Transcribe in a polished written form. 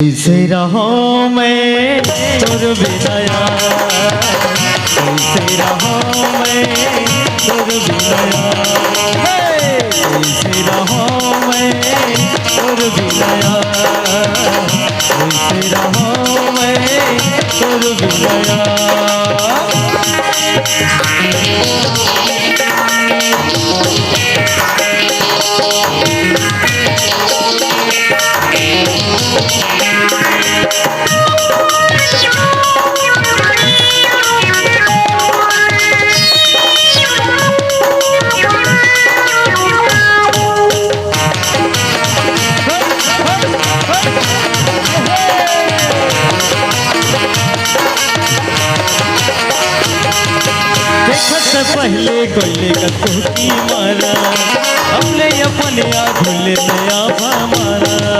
कैसे रहूं मैं तुर बिनाया, कैसे रहूं मैं तुर बिनाया, कैसे रहूं मैं तुर बिनाया, कैसे रहूं मैं तुर बिनाया। पहले कोयले का तू की मारा, अपने अपने आ भूले नया मारा।